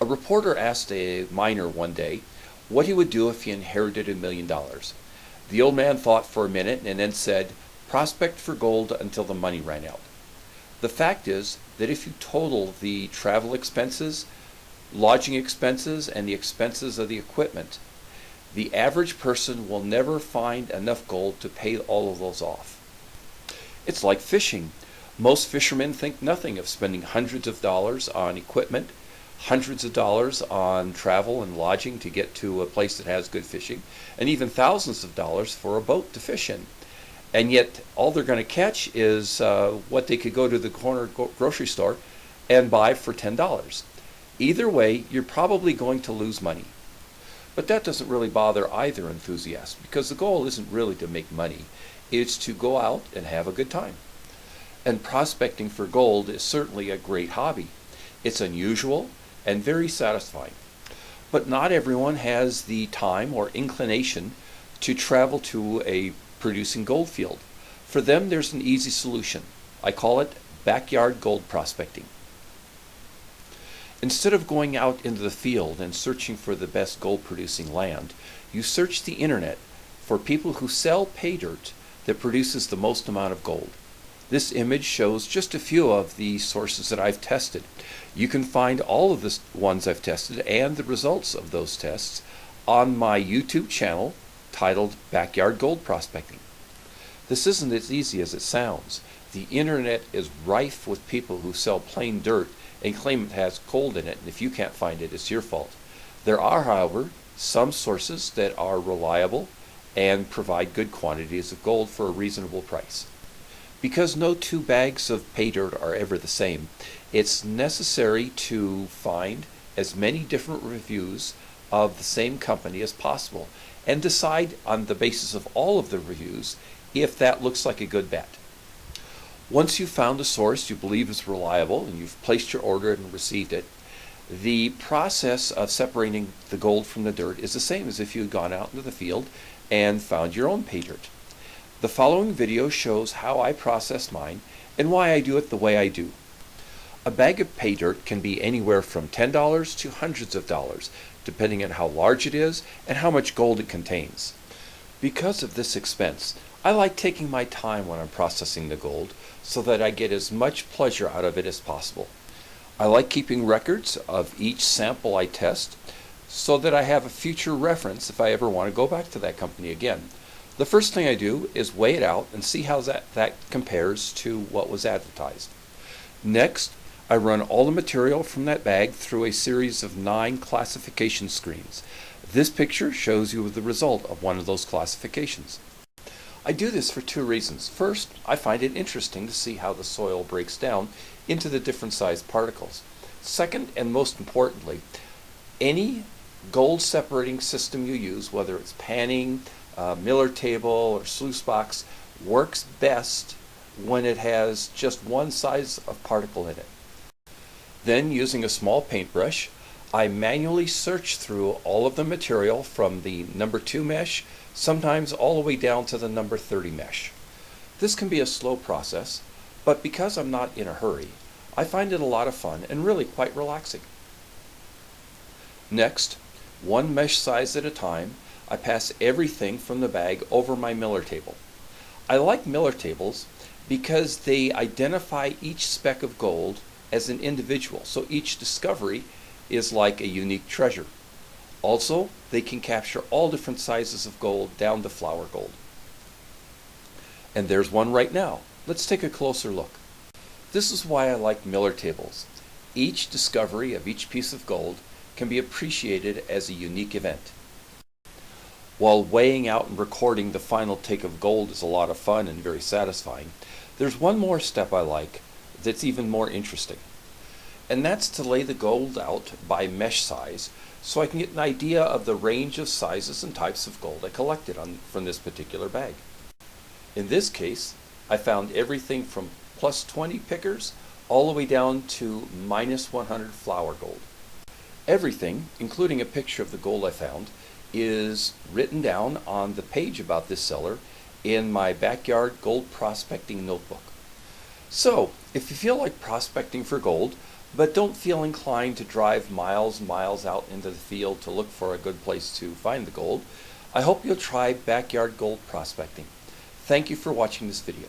A reporter asked a miner one day what he would do if he inherited $1 million. The old man thought for a minute and then said, "Prospect for gold until the money ran out." The fact is that if you total the travel expenses, lodging expenses, and the expenses of the equipment, the average person will never find enough gold to pay all of those off. It's like fishing. Most fishermen think nothing of spending hundreds of dollars on equipment, hundreds of dollars on travel and lodging to get to a place that has good fishing, and even thousands of dollars for a boat to fish in. And yet all they're going to catch is what they could go to the corner grocery store and buy for $10. Either way, you're probably going to lose money. But that doesn't really bother either enthusiast, because the goal isn't really to make money. It's to go out and have a good time. And prospecting for gold is certainly a great hobby. It's unusual and very satisfying. But not everyone has the time or inclination to travel to a producing gold field. For them, there's an easy solution. I call it backyard gold prospecting. Instead of going out into the field and searching for the best gold producing land, you search the internet for people who sell pay dirt that produces the most amount of gold. This image shows just a few of the sources that I've tested. You can find all of the ones I've tested and the results of those tests on my YouTube channel titled Backyard Gold Prospecting. This isn't as easy as it sounds. The internet is rife with people who sell plain dirt and claim it has gold in it, and if you can't find it, it's your fault. There are, however, some sources that are reliable and provide good quantities of gold for a reasonable price. Because no two bags of pay dirt are ever the same, it's necessary to find as many different reviews of the same company as possible and decide on the basis of all of the reviews if that looks like a good bet. Once you've found a source you believe is reliable and you've placed your order and received it, the process of separating the gold from the dirt is the same as if you had gone out into the field and found your own pay dirt. The following video shows how I process mine and why I do it the way I do. A bag of pay dirt can be anywhere from $10 to hundreds of dollars, depending on how large it is and how much gold it contains. Because of this expense, I like taking my time when I'm processing the gold so that I get as much pleasure out of it as possible. I like keeping records of each sample I test so that I have a future reference if I ever want to go back to that company again. The first thing I do is weigh it out and see how that compares to what was advertised. Next, I run all the material from that bag through a series of 9 classification screens. This picture shows you the result of one of those classifications. I do this for 2 reasons. First, I find it interesting to see how the soil breaks down into the different sized particles. Second, and most importantly, any gold separating system you use, whether it's panning, Miller table, or sluice box, works best when it has just one size of particle in it. Then, using a small paintbrush, I manually search through all of the material from the number 2 mesh, sometimes all the way down to the number 30 mesh. This can be a slow process, but because I'm not in a hurry, I find it a lot of fun and really quite relaxing. Next, one mesh size at a time, I pass everything from the bag over my Miller table. I like Miller tables because they identify each speck of gold as an individual, so each discovery is like a unique treasure. Also, they can capture all different sizes of gold down to flour gold. And there's one right now. Let's take a closer look. This is why I like Miller tables. Each discovery of each piece of gold can be appreciated as a unique event. While weighing out and recording the final take of gold is a lot of fun and very satisfying, there's one more step I like that's even more interesting. And that's to lay the gold out by mesh size so I can get an idea of the range of sizes and types of gold I collected from this particular bag. In this case, I found everything from plus 20 pickers all the way down to minus 100 flour gold. Everything, including a picture of the gold I found, is written down on the page about this seller in my backyard gold prospecting notebook. So, if you feel like prospecting for gold, but don't feel inclined to drive miles and miles out into the field to look for a good place to find the gold, I hope you'll try backyard gold prospecting. Thank you for watching this video.